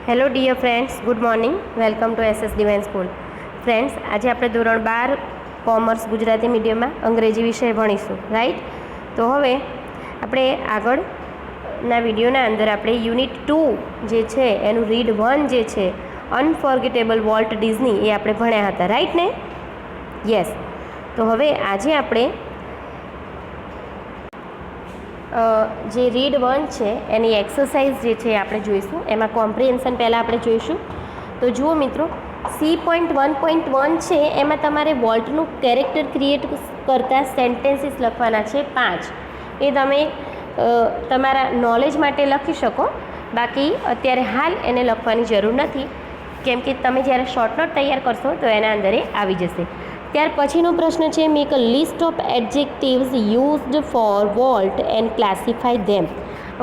Hello dear friends, good morning. Welcome to SS Divine School. Friends, આજે આપણે ધોરણ 12 commerce Gujarati મીડિયમમાં અંગ્રેજી વિષય ભણીશું, રાઈટ? તો હવે આપણે આગળના વિડીયોના અંદર આપણે યુનિટ 2 જે છે એનું રીડ 1 જે છે અનફોર્ગેટેબલ વોલ્ટ ડિઝની એ આપણે ભણ્યા હતા, રાઈટ ને? યસ. તો હવે આજે આપણે જે રીડ 1 છે એની એક્સરસાઇઝ જે છે આપણે જોઈશું. એમાં કોમ્પ્રિહેન્શન પહેલાં આપણે જોઈશું. તો જુઓ મિત્રો, C.1.1 છે એમાં તમારે વોલ્ટનું કેરેક્ટર ક્રિએટ કરતા સેન્ટેન્સીસ લખવાના છે 5. એ તમે તમારા નોલેજ માટે લખી શકો, બાકી અત્યારે હાલ એને લખવાની જરૂર નથી, કેમ કે તમે જ્યારે શોર્ટ નોટ તૈયાર કરશો તો એના અંદર એ આવી જશે. ત્યાર પછીનો પ્રશ્ન છે, make a list of adjectives used four volt and classify them.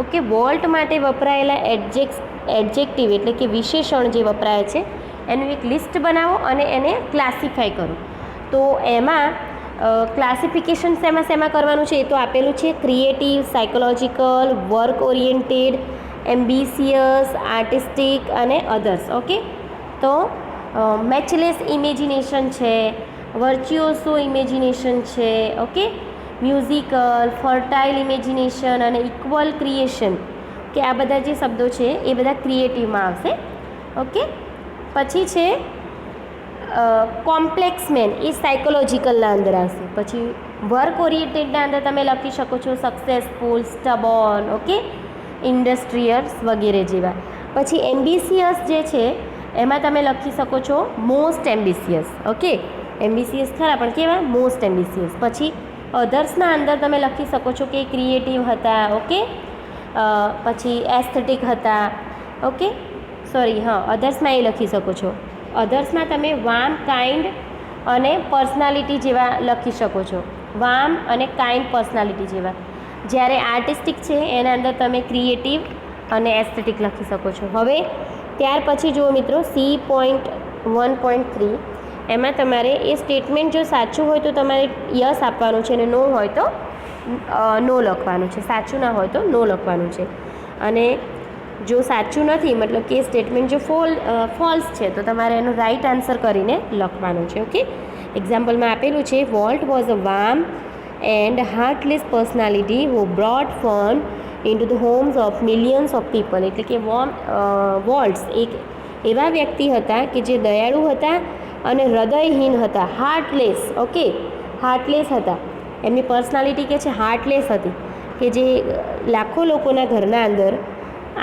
Okay, volt માટે વપરાયેલા એડજેક્ટિવ એટલે કે વિશેષણ જે વપરાય છે એનું એક લિસ્ટ બનાવો અને એને ક્લાસિફાય કરો. તો એમાં ક્લાસિફિકેશન શેમાં કરવાનું છે એ તો આપેલું છે: creative, psychological, work oriented, ambitious, artistic અને અધર્સ. ઓકે, તો મેચલેસ ઇમેજિનેશન છે, વર્ચ્યુઓસો ઇમેજિનેશન છે, ઓકે, મ્યુઝિકલ, ફર્ટાઇલ ઇમેજિનેશન અને ઇક્વલ ક્રિએશન, કે આ બધા જે શબ્દો છે એ બધા ક્રિએટિવમાં આવશે. ઓકે, પછી છે કોમ્પ્લેક્સ મેન, એ સાયકોલોજીકલના અંદર આવશે. પછી વર્ક ઓરિએન્ટેડના અંદર તમે લખી શકો છો સક્સેસફુલ, સ્ટબોર્ન, ઓકે, ઇન્ડસ્ટ્રીયલ્સ વગેરે જેવા. પછી એમ્બિશિયસ જે છે એમાં તમે લખી શકો છો મોસ્ટ એમ્બિશિયસ. ઓકે, એમ્બિશિયસ ખરા પણ કેવા? Most ambitious. પછી અધર્સના અંદર તમે લખી શકો છો કે ક્રિએટિવ હતા, ઓકે, પછી એસ્થેટિક હતા, ઓકે, સોરી, હા, અધર્સમાં એ લખી શકો છો. અધર્સમાં તમે વાર્મ, કાઇન્ડ અને પર્સનાલિટી જેવા લખી શકો છો. વાર્મ અને કાઇન્ડ પર્સનાલિટી જેવા. જ્યારે આર્ટિસ્ટિક છે એના અંદર તમે ક્રિએટિવ અને એસ્થેટિક લખી શકો છો. હવે ત્યાર પછી જુઓ મિત્રો, C.1.3 એમાં તમારે એ સ્ટેટમેન્ટ જો સાચું હોય તો તમારે યસ આપવાનું છે અને નો હોય તો નો લખવાનું છે. સાચું ના હોય તો નો લખવાનું છે. અને જો સાચું નથી, મતલબ કે સ્ટેટમેન્ટ જો ફોલ્સ છે તો તમારે એનો રાઈટ આન્સર કરીને લખવાનું છે. ઓકે, એક્ઝામ્પલમાં આપેલું છે, Walt was a warm and heartless personality who brought fun into the homes of millions of people. એટલે કે વોલ્ટ્સ એક એવા વ્યક્તિ હતા કે જે દયાળુ હતા અને હૃદયહીન હતા, હાર્ટલેસ. ઓકે, હાર્ટલેસ હતા. એમની પર્સનાલિટી કે છે હાર્ટલેસ હતી, કે જે લાખો લોકોના ઘરના અંદર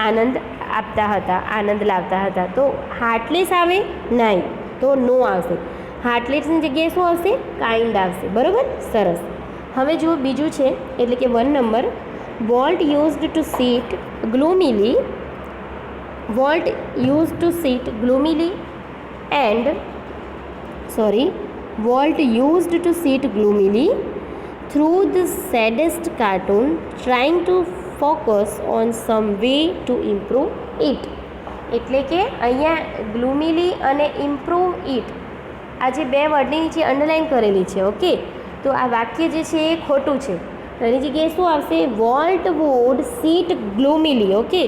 આનંદ આપતા હતા, આનંદ લાવતા હતા. તો હાર્ટલેસ આવે નહીં તો નો આવશે. હાર્ટલેસની જગ્યાએ શું આવશે? કાઇન્ડ આવશે. બરાબર, સરસ. હવે જુઓ બીજું છે, એટલે કે 1 number, Walt used to sit gloomily. Walt use to sit gloomily and Walt used to sit gloomily through the saddest cartoon, trying to focus on some way to improve it. એટલે કે અહીંયા ગ્લુમીલી અને ઇમ્પ્રૂવ ઇટ, આ જે બે વર્ડની નીચે underline કરેલી છે. ઓકે, તો આ વાક્ય જે છે એ ખોટું છે. તો એની જગ્યાએ શું આવશે? Walt would sit gloomily. Okay,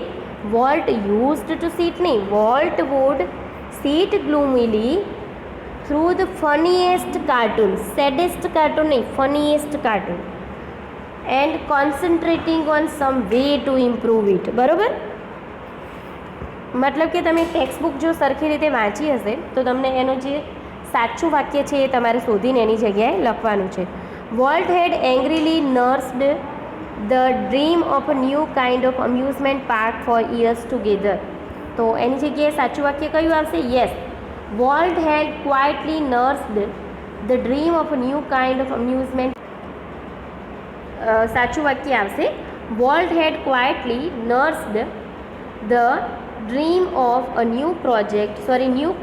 Walt used to sit નહીં, Walt would sit gloomily through the funniest cartoon, saddest cartoon નહીં, funniest cartoon, and concentrating on some way to improve it. બરાબર? મતલબ કે તમે ટેક્સ્ટ બુક જો સરખી રીતે વાંચી હશે તો તમને એનું જે સાચું વાક્ય છે એ તમારે શોધીને એની જગ્યાએ લખવાનું છે. Walt had angrily nursed the dream of a new kind of amusement park for years together. તો એની જગ્યાએ સાચું વાક્ય કયું આવશે? Yes, Walt had quietly nursed the dream of a new kind of amusement. સાચું વાક્ય આવશે, Walt had quietly nursed the dream of a new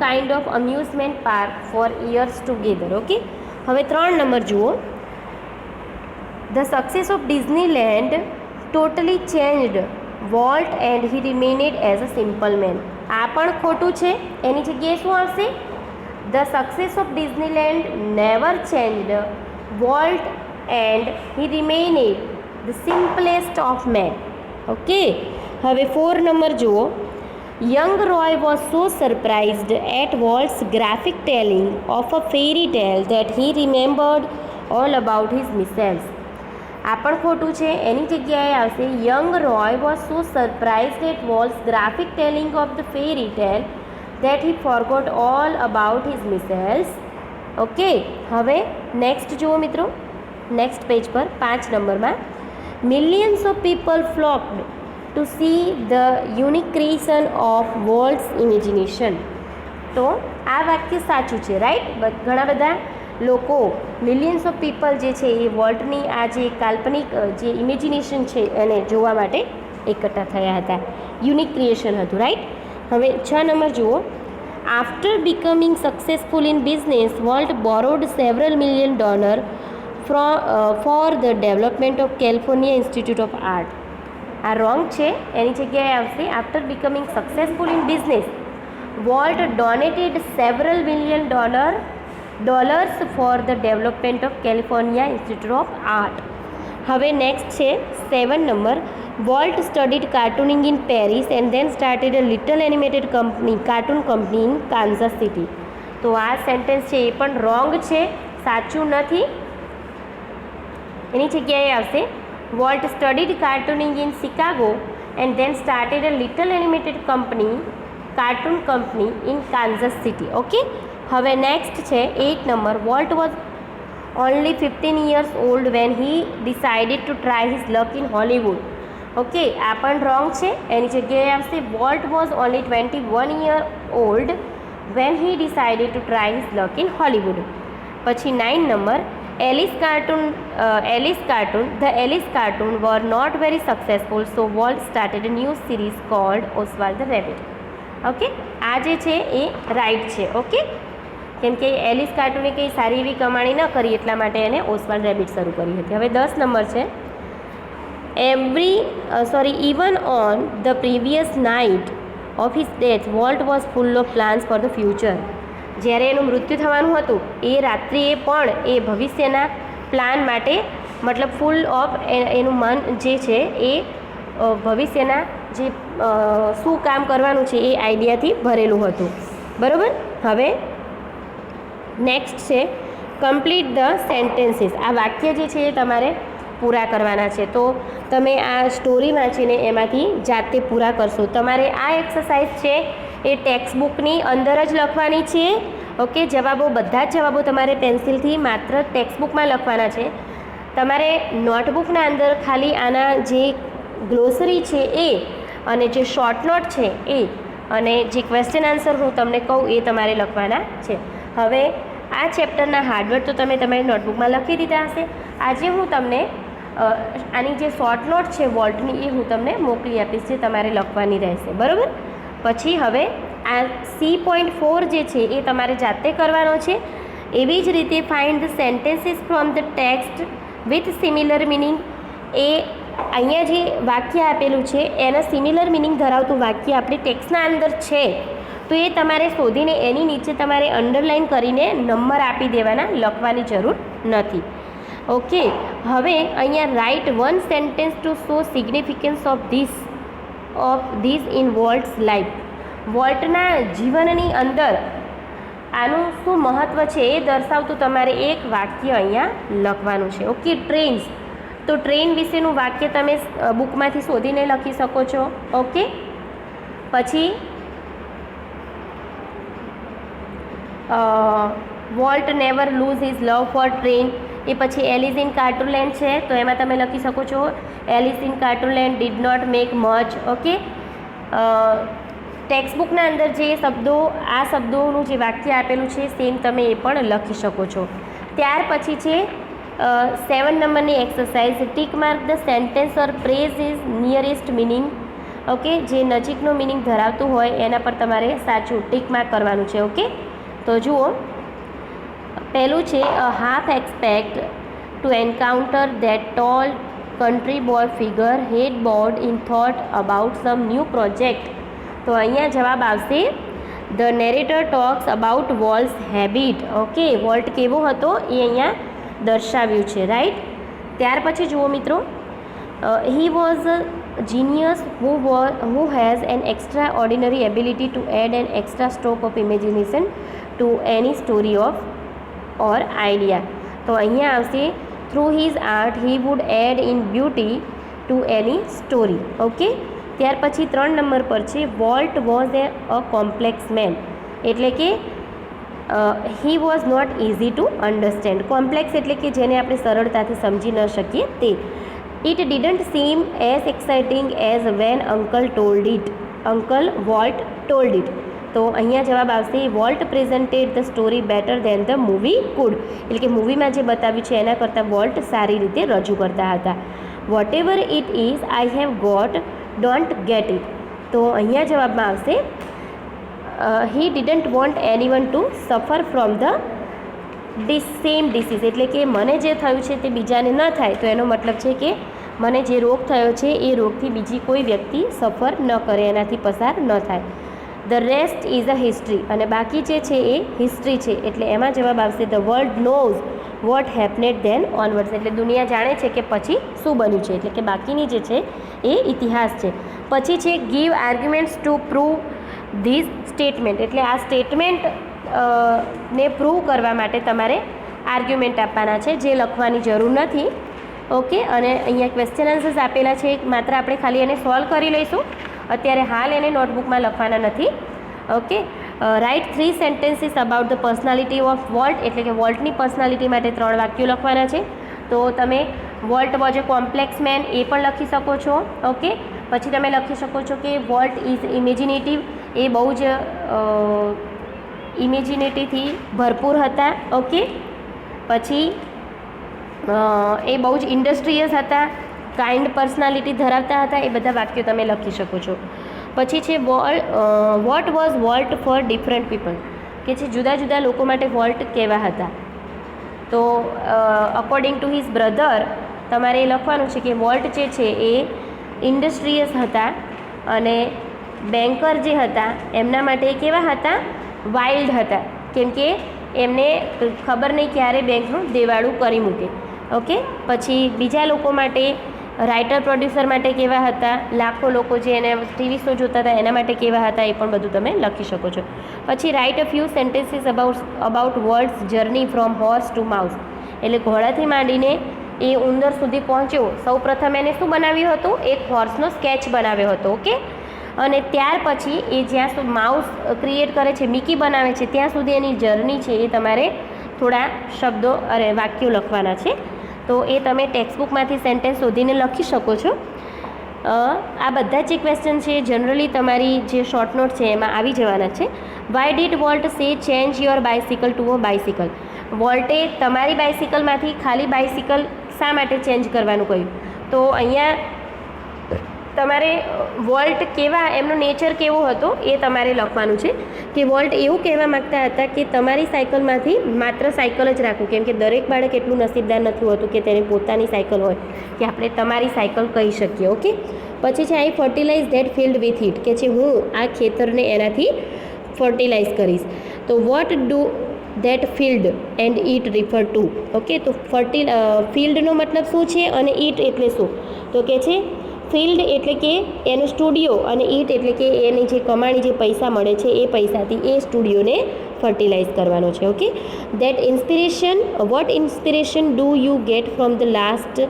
kind of amusement park for years together. Okay, હવે 3 નંબર જુઓ, The success of Disneyland totally changed Walt and he remained as a simple man. આ પણ ખોટું છે. એની જગ્યાએ શું આવશે? The success of Disneyland never changed Walt and he remained the simplest of men. Okay, હવે 4 નંબર જુઓ, Young Roy was so surprised at Walt's graphic telling of a fairy tale that he remembered all about his mishaps. આ પણ ખોટું છે. એની જગ્યાએ આવશે young Roy was so surprised at Walt's graphic telling of the fairy tale that he forgot all about his measles. Okay, હવે next જુઓ મિત્રો, નેક્સ્ટ પેજ પર 5 નંબરમાં millions of people flocked to see the unique creation of Walt's imagination. તો આ વાક્ય સાચું છે, રાઈટ. ઘણા બધા લોકો, મિલિયન્સ ઓફ પીપલ જે છે એ વોલ્ટની આ જે કાલ્પનિક જે ઇમેજિનેશન છે એને જોવા માટે એકઠા થયા હતા. યુનિક ક્રિએશન હતું, રાઈટ. હવે 6 નંબર જુઓ. After becoming successful in business, Walt borrowed several $million for the development of California Institute of art. આ રોંગ છે. એની જગ્યાએ આવશે after becoming successful in business, Walt donated several $million for the development of California Institute of art. હવે next છે 7 number. Walt studied cartooning in Paris and then started a little animated company cartoon company in Kansas City. તો આ sentence છે એ પણ wrong છે, સાચું નથી. એની જગ્યાએ આવશે Walt studied cartooning in Chicago and then started a little animated cartoon company in Kansas City. Okay, હવે નેક્સ્ટ છે 8 number. Walt was only 15 years old when he decided to try his luck in Hollywood. Okay, આ પણ wrong છે. એની જગ્યાએ આવશે volt was only 21 years old when he decided to try his luck in Hollywood. પછી 9 number. The Alice cartoon were not very successful, so Walt started a new series called Oswald the Rabbit. Okay, આ જે છે એ right છે. Okay, કેમ કે Alice કાર્ટૂને કંઈ સારી એવી કમાણી ન કરી એટલા માટે એને ઓસ્વાલ્ડ રેબિટ શરૂ કરી હતી. હવે 10 નંબર છે. Even on the previous night of his death, volt was full of plans for the future. જ્યારે એનું મૃત્યુ થવાનું હતું એ રાત્રિએ પણ એ ભવિષ્યના પ્લાન માટે, મતલબ ફૂલ ઓફ એનું મન જે છે એ ભવિષ્યના જે શું કામ કરવાનું છે એ આઈડિયાથી ભરેલું હતું. બરાબર. હવે નેક્સ્ટ છે કમ્પ્લીટ ધ સેન્ટેન્સીસ. આ વાક્ય જે છે એ તમારે પૂરા કરવાના છે. તો તમે આ સ્ટોરી વાંચીને એમાંથી જાતે પૂરા કરશો. તમારે આ એક્સરસાઇઝ છે એ ટેક્સ્ટ બુકની અંદર જ લખવાની છે. ઓકે, જવાબો, બધા જ જવાબો તમારે પેન્સિલથી માત્ર ટેક્સ્ટ બુકમાં લખવાના છે. તમારે નોટબુકના અંદર ખાલી આના જે ગ્લોસરી છે એ અને જે શોર્ટ નોટ છે એ અને જે ક્વેશ્ચન આન્સર હું તમને કહું એ તમારે લખવાના છે. હવે આ ચેપ્ટરના હાર્ડવર્ક તો તમે તમારી નોટબુકમાં લખી દીધા હશે. આજે હું તમને આની જે શોર્ટ નોટ છે વોલ્ટની એ હું તમને મોકલી આપીશ, જે તમારે લખવાની રહેશે. બરાબર. પછી હવે આ C.4 જે છે એ તમારે જાતે કરવાનો છે. એવી જ રીતે find the sentences from the text with similar meaning. એ અહીંયા જે વાક્ય આપેલું છે એના સિમિલર મિનિંગ ધરાવતું વાક્ય આપણી ટેક્સ્ટના અંદર છે, તો એ તમારે શોધીને એની નીચે તમારે અંડરલાઇન કરીને નંબર આપી દેવાના, લખવાની જરૂર નથી. ઓકે, હવે અહીંયા write one sentence to show significance of this in Walt's life. વોલ્ટના જીવનની અંદર આનું શું મહત્ત્વ છે એ દર્શાવતું તમારે એક વાક્ય અહીંયા લખવાનું છે. Okay, trains. તો ટ્રેન વિશેનું વાક્ય તમે બુકમાંથી શોધીને લખી શકો છો. ઓકે, પછી Walt never lose his love for train. એ પછી એલિસ ઇન કાર્ટૂનલેન્ડ છે તો એમાં તમે લખી શકો છો Alice in Cartoonland did not make much. Okay, text બુકના અંદર જે શબ્દો, આ શબ્દોનું જે વાક્ય આપેલું છે સેમ તમે એ પણ લખી શકો છો. ત્યાર પછી છે 7 નંબરની exercise. Tick mark the sentence or praise is nearest meaning. Okay, જે નજીકનો મિનિંગ ધરાવતું હોય એના પર તમારે સાચું ટીક માર્ક કરવાનું છે. ઓકે, તો જુઓ, પહેલું છે half expect to encounter that tall country boy figure head board in thought about some new project. તો અહીંયા જવાબ આવશે the narrator talks about Walt's habit. Okay, Walt કેવો હતો એ અહીંયા દર્શાવ્યું છે, રાઈટ. ત્યાર પછી જુઓ મિત્રો, he was genius who has an extraordinary ability to add an extra stroke of imagination to any story of or idea. તો અહીંયા આવશે through his art he would add in beauty to any story. Okay, ત્યાર પછી 3 number પર છે Walt was a complex man, એટલે કે he was not easy to understand. Complex એટલે કે જેને આપણે સરળતાથી સમજી ન શકીએ તે. It didn't seem as exciting as when uncle told it. Uncle Walt told it. તો અહીંયા જવાબ આવશે Walt presented the story better than the movie could, એટલે કે મૂવીમાં જે બતાવ્યું છે એના કરતાં વોલ્ટ સારી રીતે રજૂ કરતા હતા. Whatever it is I have got don't get it. તો અહીંયા જવાબમાં આવશે he didn't want anyone to suffer from the same disease, એટલે કે મને જે થયું છે તે બીજાને ન થાય. તો એનો મતલબ છે કે મને જે રોગ થયો છે એ રોગથી બીજી કોઈ વ્યક્તિ સફર ન કરે, એનાથી પસાર ન થાય. The rest is a history, અને બાકી જે છે એ હિસ્ટ્રી છે, એટલે એમાં જવાબ આવશે the world knows what happened then onwards, એટલે દુનિયા જાણે છે કે પછી શું બન્યું છે, એટલે કે બાકીની જે છે એ ઇતિહાસ છે. પછી છે give arguments to prove these statement, એટલે આ સ્ટેટમેન્ટ ને પ્રૂવ કરવા માટે તમારે આર્ગ્યુમેન્ટ આપવાના છે, જે લખવાની જરૂર નથી. ઓકે, અને અહીંયા ક્વેશ્ચન આન્સર્સ આપેલા છે, માત્ર આપણે ખાલી એને સોલ્વ કરી લઈશું. અત્યારે હાલ એને નોટબુકમાં લખવાના નથી. Okay, write 3 sentences about the personality of Walt, એટલે કે વોલ્ટની પર્સનાલિટી માટે 3 વાક્યો લખવાના છે. તો તમે Walt was a complex man એ પણ લખી શકો છો. ઓકે, પછી તમે લખી શકો છો કે વોલ્ટ ઇઝ ઇમેજિનેટિવ, એ બહુ જ ઇમેજિનેટિવથી ભરપૂર હતા. ઓકે, પછી એ બહુ જ ઇન્ડસ્ટ્રીયસ હતા, કાઇન્ડ પર્સનાલિટી ધરાવતા હતા. એ બધા વાક્યો તમે લખી શકો છો. પછી છે what was Walt for different people, કે જે જુદા જુદા લોકો માટે વોલ્ટ કેવા હતા. તો અકોર્ડિંગ ટુ હિઝ બ્રધર તમારે એ લખવાનું છે કે વોલ્ટ જે છે એ ઇન્ડસ્ટ્રીયસ હતા, અને બેન્કર જે હતા એમના માટે કેવા હતા, વાઇલ્ડ હતા, કેમ કે એમને ખબર નહીં ક્યારે બેંકનું દેવાળું કરી મૂકે. ઓકે, પછી બીજા લોકો માટે રાઇટર પ્રોડ્યુસર માટે કેવા હતા, લાખો લોકો જે એને ટીવી શો જોતા હતા એના માટે કેવા હતા, એ પણ બધું તમે લખી શકો છો. પછી write a few sentences about Walt's journey from horse to mouse, એટલે ઘોડાથી માંડીને એ ઉંદર સુધી પહોંચ્યો. સૌ પ્રથમ એને શું બનાવ્યું હતું, એક હોર્સનો સ્કેચ બનાવ્યો હતો. ઓકે, અને ત્યાર પછી એ જ્યાં માઉસ ક્રિએટ કરે છે, મિકી બનાવે છે, ત્યાં સુધી એની જર્ની છે એ તમારે થોડા શબ્દો વાક્યો લખવાના છે. તો એ તમે ટેક્સ્ટબુકમાંથી સેન્ટેન્સ શોધીને લખી શકો છો. આ બધા જે ક્વેશ્ચન છે જનરલી તમારી જે શોર્ટ નોટ છે એમાં આવી જવાના છે. Why did Walt say change your bicycle to a bicycle, વોલ્ટે તમારી બાઇસિકલમાંથી ખાલી બાઇસિકલ શા માટે ચેન્જ કરવાનું કહ્યું. તો અહીંયા તમારે વોલ્ટ કેવા, એમનો નેચર કેવો હતો એ તમારે લખવાનું છે. કે વોલ્ટ એવું કહેવા માગતા હતા કે તમારી સાયકલમાંથી માત્ર સાયકલ જ રાખો, કેમ કે દરેક બાળક એટલું નસીબદાર નથી હોતું કે તેને પોતાની સાયકલ હોય કે આપણે તમારી સાયકલ કહી શકીએ. ઓકે, પછી છે I fertilize that field with it, કે છે હું આ ખેતરને એનાથી ફર્ટિલાઇઝ કરીશ. તો what do that field and it refer to. Okay, તો ફિલ્ડનો મતલબ શું છે અને ઇટ એટલે શું, તો કે છે ફિલ્ડ એટલે કે એનો સ્ટુડિયો, અને ઇટ એટલે કે એની જે કમાણી, જે પૈસા મળે છે એ પૈસાથી એ સ્ટુડિયોને ફર્ટિલાઇઝ કરવાનો છે. Okay, that inspiration, what inspiration do you get from the last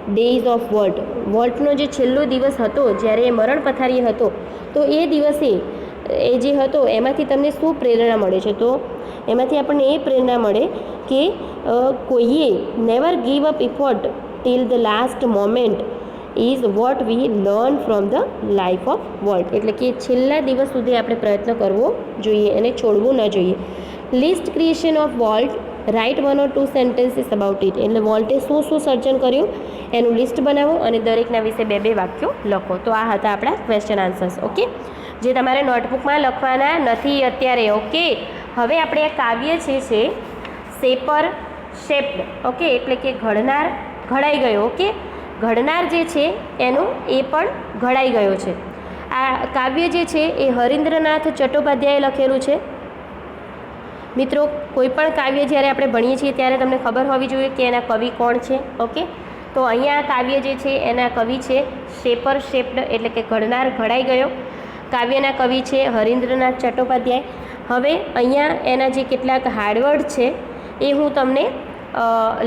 days of Walt, વોલ્ટનો જે છેલ્લો દિવસ હતો જ્યારે એ મરણ પથારી હતો, તો એ દિવસે એ જે હતો એમાંથી તમને શું પ્રેરણા મળે છે. તો એમાંથી આપણને એ પ્રેરણા મળે કે કોઈએ never give up effort till the last moment is what we learn from the life of Walt, એટલે કે છેલ્લા દિવસ સુધી આપણે પ્રયત્ન કરવો જોઈએ, એને છોડવું ન જોઈએ. List creation of Walt, write 1 or 2 sentences about it, એટલે વોલ્ટે શું શું સર્જન કર્યું એનું લિસ્ટ બનાવો અને દરેકના વિશે 2 વાક્યો લખો. તો આ હતા આપણા ક્વેશ્ચન આન્સર્સ. ઓકે, જે તમારે નોટબુકમાં લખવાના નથી અત્યારે. ઓકે, હવે આપણે આ કાવ્ય છે શેપર શેપ્ડ. ઓકે, એટલે કે ઘડનાર, ઘડાઈ ગયો. ઓકે, ઘડનાર જે છે એનું એ પણ ઘડાઈ ગયો છે. આ કાવ્ય જે છે એ હરીન્દ્રનાથ ચટ્ટોપાધ્યાયે લખેલું છે. મિત્રો, કોઈ પણ કાવ્ય જ્યારે આપણે ભણીએ છીએ ત્યારે તમને ખબર હોવી જોઈએ કે એના કવિ કોણ છે. ઓકે, તો અહીંયા કાવ્ય જે છે એના કવિ છે શેપર શેપ્ડ એટલે કે ઘડનાર ઘડાઈ ગયો. કાવ્યના કવિ છે હરીન્દ્રનાથ ચટ્ટોપાધ્યાય. હવે અહીંયા એના જે કેટલાક હાર્ડવર્ડ છે એ હું તમને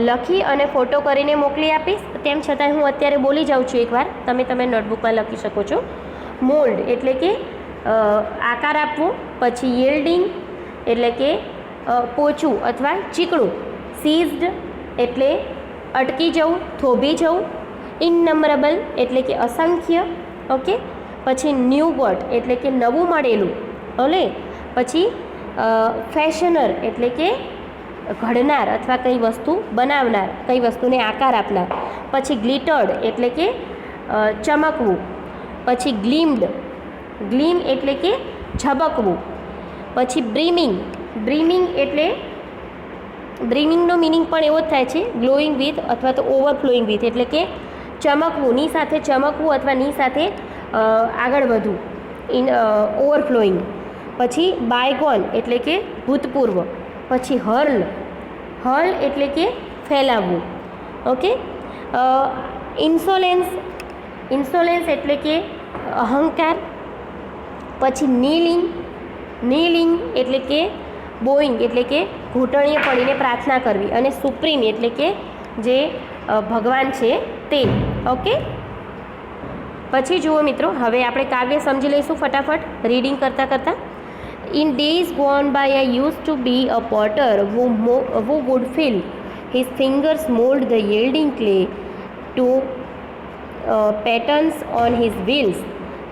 લખી અને ફોટો કરીને મોકલી આપીશ. તેમ છતાં હું અત્યારે બોલી જાઉં છું એકવાર, તમે નોટબુકમાં લખી શકો છો. મોલ્ડ એટલે કે આકાર આપવો. પછી યીલ્ડિંગ એટલે કે પોચું અથવા ચીકણું. સીઝડ એટલે અટકી જવું, થોભી જવું. ઇનનંબરેબલ એટલે કે અસંખ્ય. ઓકે. પછી ન્યૂ ગોટ એટલે કે નવું મળેલું. ઓલે. પછી ફેશનર એટલે કે ઘડનાર અથવા કઈ વસ્તુ બનાવનાર, કઈ વસ્તુને આકાર આપનાર. પછી ગ્લિટર્ડ એટલે કે ચમકવું. પછી ગ્લીમ્ડ, ગ્લીમ એટલે કે ઝબકવું. પછી બ્રીમિંગ એટલે બ્રીમિંગનો મિનિંગ પણ એવો જ થાય છે, ગ્લોઈંગ વિથ અથવા તો ઓવરફ્લોઈંગ વિથ એટલે કે ચમકવું, ની સાથે ચમકવું અથવા ની સાથે આગળ વધવું, ઓવરફ્લોઈંગ. પછી બાયગોન એટલે કે ભૂતપૂર્વ. પછી હર્લ એટલે કે ફેલાવવું. ઓકે. ઇન્સોલેન્સ એટલે કે અહંકાર. પછી નીલિંગ એટલે કે બોઈંગ એટલે કે ઘૂંટણીએ પડીને પ્રાર્થના કરવી. અને સુપ્રીમ એટલે કે જે ભગવાન છે તે. ઓકે. પછી જુઓ મિત્રો, હવે આપણે કાવ્ય સમજી લઈશું ફટાફટ રીડિંગ કરતાં. In days gone by, I used to be a potter who would fill his fingers mold the yielding clay to patterns on his wheels.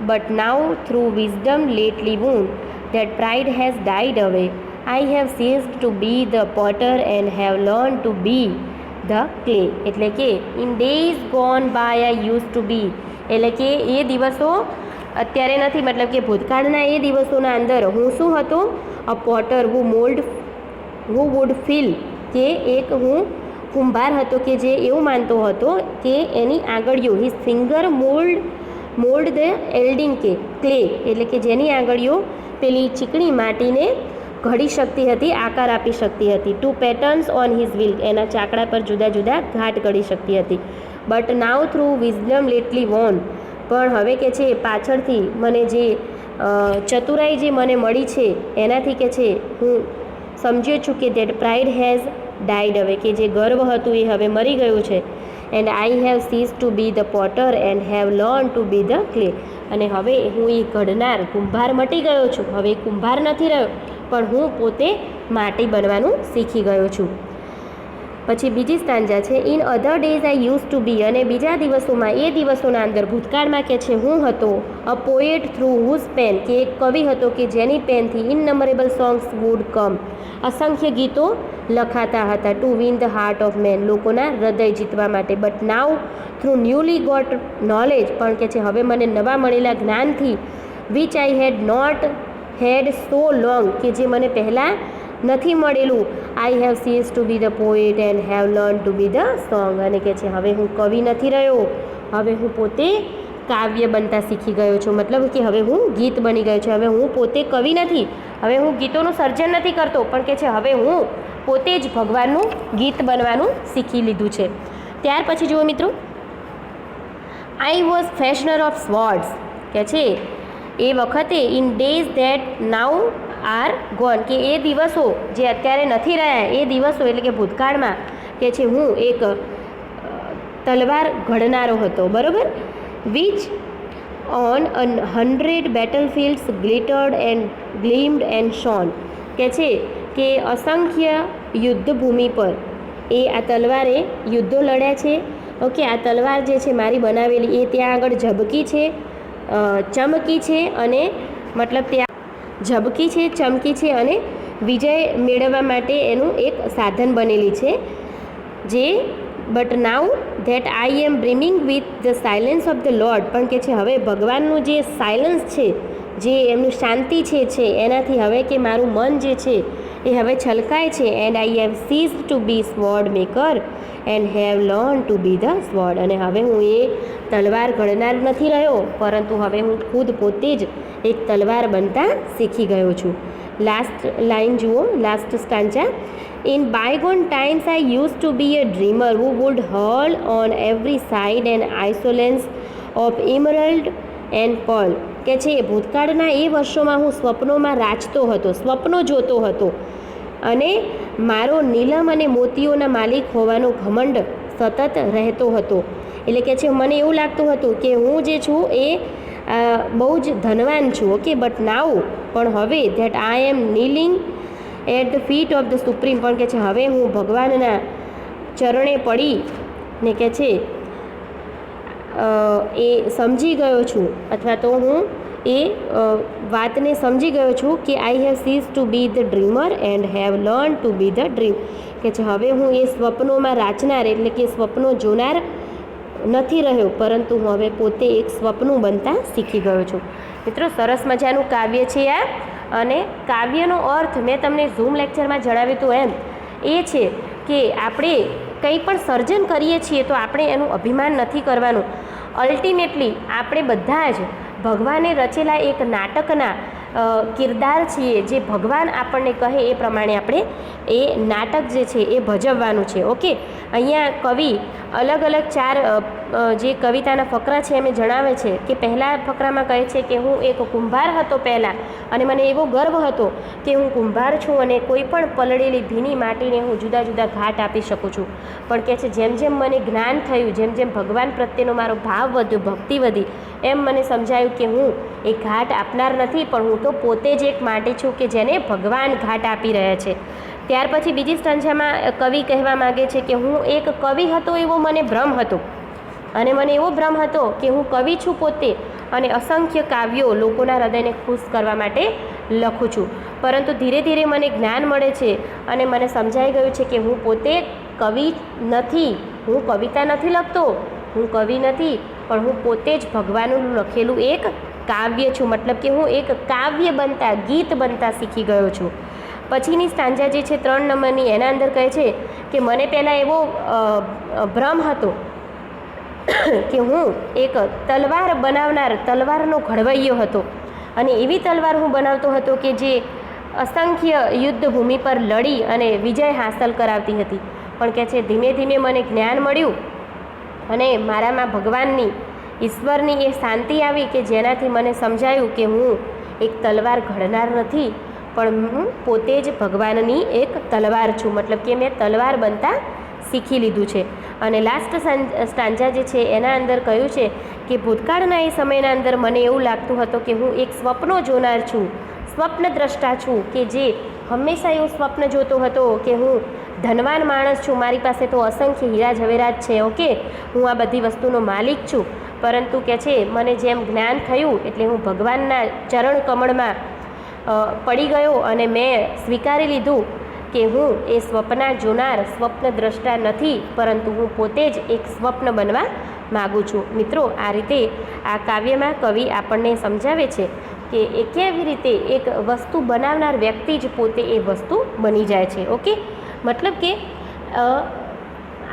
But now, through wisdom lately won, that pride has died away. I have ceased to be the potter and have learned to be the clay. એટલે કે in days gone by I used to be એટલે કે એ દિવસો અત્યારે નથી, મતલબ કે ભૂતકાળના એ દિવસોના અંદર હું શું હતો? અ પોટર હુ વુડ ફિલ કે એક હું કુંભાર હતો કે જે એવું માનતો હતો કે એની આંગળીઓ his finger mould the yielding clay એટલે કે જેની આંગળીઓ પેલી ચીકણી માટીને ઘડી શકતી હતી, આકાર આપી શકતી હતી. To patterns on his wheel એના ચાકડા પર જુદા જુદા ઘાટ ઘડી શકતી હતી. But now through wisdom lately won પણ હવે કે છે પાછળથી મને જે ચતુરાઈ જે મને મળી છે એનાથી કે છે હું સમજ્યો છું કે દેટ પ્રાઇડ હેઝ ડાઈડ અવે કે જે ગર્વ હતું એ હવે મરી ગયું છે. And I have cease to be the potter and have learn to be the clay અને હવે હું એ ઘડનાર કુંભાર મટી ગયો છું. હવે કુંભાર નથી રહ્યો પણ હું પોતે માટી બનવાનું શીખી ગયો છું. પછી બીજી સ્ટાન્જા છે in other days I use to be અને બીજા દિવસોમાં એ દિવસોના અંદર ભૂતકાળમાં કે છે હું હતો અ પોએટ થ્રુ હુઝ પેન કે એક કવિ હતો કે જેની પેનથી ઇનનંબરેબલ સોંગ્સ વુડ કમ અસંખ્ય ગીતો લખાતા હતા to win the heart of man લોકોના હૃદય જીતવા માટે. But now through newly got knowledge પણ કે છે હવે મને નવા મળેલા જ્ઞાનથી which I had not had so long કે જે મને પહેલાં નથી મળેલું. I have cease to be the poet and have learn to be the song અને કે છે હવે હું કવિ નથી રહ્યો, હવે હું પોતે કાવ્ય બનતા શીખી ગયો છું. મતલબ કે હવે હું ગીત બની ગયો છું. હવે હું પોતે કવિ નથી, હવે હું ગીતોનું સર્જન નથી કરતો પણ કે છે હવે હું પોતે જ ભગવાનનું ગીત બનવાનું શીખી લીધું છે. ત્યાર પછી જુઓ મિત્રો, I was fashioner of swords કે છે એ વખતે in days that now are gone કે એ દિવસો જે અત્યારે નથી રહ્યા એ દિવસો એટલે કે ભૂતકાળમાં કે છે હું એક તલવાર ઘડનારો હતો. બરાબર. Which on 100 battlefields glittered and gleamed and shone કે છે કે અસંખ્ય યુદ્ધભૂમિ પર એ આ તલવારે યુદ્ધો લડ્યા છે. ઓકે. આ તલવાર જે છે મારી બનાવેલી એ ત્યાં આગળ ઝબકી છે, ચમકી છે અને મતલબ ત્યાં ઝબકી છે, ચમકી છે અને વિજય મેળવવા માટે એનું એક સાધન બનેલી છે જે but now that I am brimming with the silence of the Lord પણ કે છે હવે ભગવાનનું જે સાયલન્સ છે, જે એમનું શાંતિ છે એનાથી હવે કે મારું મન જે છે એ હવે છલકાય છે. And I have cease to be sword maker and have learn to be the sword અને હવે હું એ તલવાર ઘડનાર નથી રહ્યો પરંતુ હવે હું ખુદ પોતે જ એક તલવાર બનતા શીખી ગયો છું. લાસ્ટ લાઇન જુઓ, last stanza. In bygone times I use to be a dreamer who would hurl on every side and opulence of emerald and pearl. કે છે ભૂતકાળના એ વર્ષોમાં હું સ્વપ્નોમાં રાચતો હતો, સ્વપ્નો જોતો હતો અને મારો નીલમ અને મોતીઓના માલિક હોવાનો ઘમંડ સતત રહેતો હતો. એટલે કે છે મને એવું લાગતું હતું કે હું જે છું એ બહુ જ ધનવાન છું. ઓકે, બટ નાઉ પણ હવે that I am kneeling at the feet of the supreme, પણ કે છે હવે હું ભગવાનના ચરણે પડી ને કે છે એ સમજી ગયો છું, અથવા તો હું એ વાતને સમજી ગયો છું કે I have cease to be the dreamer and have learn to be the dream. કે છે હવે હું એ સ્વપ્નોમાં રાચનાર એટલે કે સ્વપ્નો જોનાર નથી રહ્યો, પરંતુ હું હવે પોતે એક સ્વપ્નું બનતા શીખી ગયો છું. મિત્રો, સરસ મજાનું કાવ્ય છે આ. અને કાવ્યનો અર્થ મેં તમને ઝૂમ લેક્ચરમાં જણાવ્યું હતું એમ એ છે કે આપણે કંઈ પણ સર્જન કરીએ છીએ તો આપણે એનું અભિમાન નથી કરવાનું. અલ્ટિમેટલી આપણે બધા જ ભગવાને રચેલા એક નાટકના કિરદાર છીએ. જે ભગવાન આપણને કહે એ પ્રમાણે આપણે એ નાટક જે છે એ ભજવવાનું છે. ઓકે, અહીંયા કવિ અલગ અલગ 4 જે કવિતાના ફકરા છે એમ જણાવે છે કે પહેલા ફકરામાં કહે છે કે હું એક કુંભાર હતો પહેલાં, અને મને એવો ગર્વ હતો કે હું કુંભાર છું અને કોઈ પણ પલળેલી ભીની માટીને હું જુદા જુદા ઘાટ આપી શકું છું. પણ કહે છે જેમ જેમ મને જ્ઞાન થયું, જેમ જેમ ભગવાન પ્રત્યેનો મારો ભાવ વધ્યો, ભક્તિ વધી, એમ મને સમજાયું કે હું એ ઘાટ આપનાર નથી, પણ હું તો પોતે જ એક માટી છું કે જેને ભગવાન ઘાટ આપી રહ્યા છે. ત્યાર પછી બીજી સ્ટંજામાં કવિ કહેવા માગે છે કે હું એક કવિ હતો એવો મને ભ્રમ હતો, અને મને એવો ભ્રમ હતો કે હું કવિ છું પોતે અને અસંખ્ય કાવ્યો લોકોના હૃદયને ખુશ કરવા માટે લખું છું. પરંતુ ધીરે ધીરે મને જ્ઞાન મળે છે અને મને સમજાઈ ગયું છે કે હું પોતે કવિ નથી, હું કવિતા નથી લખતો, હું કવિ નથી, પણ હું પોતે જ ભગવાનનું લખેલું એક કાવ્ય છું. મતલબ કે હું એક કાવ્ય બનતા, ગીત બનતા શીખી ગયો છું. પછીની સ્ટાન્જા જે છે 3 નંબરની, એના અંદર કહે છે કે મને પહેલાં એવો ભ્રમ હતો કે હું એક તલવાર બનાવનાર, તલવારનો ઘડવૈયો હતો, અને એવી તલવાર હું બનાવતો હતો કે જે અસંખ્ય યુદ્ધ ભૂમિ પર લડી અને વિજય હાંસલ કરાવતી હતી. પણ કહે છે ધીમે ધીમે મને જ્ઞાન મળ્યું અને મારામાં ભગવાનની, ઈશ્વરની એ શાંતિ આવી કે જેનાથી મને સમજાયું કે હું એક તલવાર ઘડનાર નથી, પણ હું પોતે જ ભગવાનની એક તલવાર છું. મતલબ કે મેં તલવાર બનતા શીખી લીધું છે. અને લાસ્ટ સ્ટાન્જા જે છે એના અંદર કહ્યું છે કે ભૂતકાળના એ સમયના અંદર મને એવું લાગતું હતું કે હું એક સ્વપ્નો જોનાર છું, સ્વપ્નદ્રષ્ટા છું, કે જે હંમેશા એવું સ્વપ્ન જોતો હતો કે હું ધનવાન માણસ છું, મારી પાસે તો અસંખ્ય હીરા ઝવેરાત છે. ઓકે, હું આ બધી વસ્તુનો માલિક છું. પરંતુ કે છે મને જેમ જ્ઞાન થયું એટલે હું ભગવાનના ચરણ કમળમાં પડી ગયો અને મેં સ્વીકારી લીધું કે હું એ સ્વપ્ના જોનાર, સ્વપ્નદ્રષ્ટા નથી, પરંતુ હું પોતે જ એક સ્વપ્ન બનવા માગું છું. મિત્રો, આ રીતે આ કાવ્યમાં કવિ આપણને સમજાવે છે કે એ કેવી રીતે એક વસ્તુ બનાવનાર વ્યક્તિ જ પોતે એ વસ્તુ બની જાય છે. ઓકે, મતલબ કે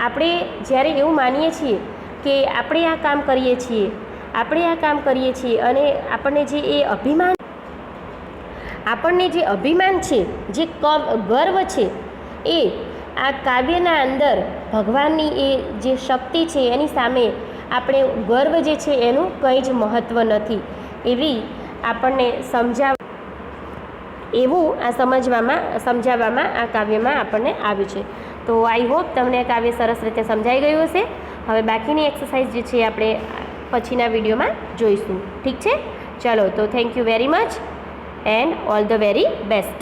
આપણે જ્યારે એવું માનીએ છીએ કે આપણે આ કામ કરીએ છીએ, આપણે આ કામ કરીએ છીએ, અને આપણને જે એ અભિમાન, આપણને જે અભિમાન છે, જે ગર્વ છે, એ આ કાવ્યના અંદર ભગવાનની એ જે શક્તિ છે એની સામે આપણે ગર્વ જે છે એનું કંઈ જ મહત્ત્વ નથી, એવી આપણને એવું આ સમજાવવામાં આ કાવ્યમાં આપણને આવ્યું છે. તો આઈ હોપ તમને આ કાવ્ય સરસ રીતે સમજાઈ ગયું હશે. હવે બાકીની એક્સરસાઇઝ જે છે આપણે પછીના વિડીયોમાં જોઈશું. ઠીક છે, ચલો તો thank you very much and all the very best.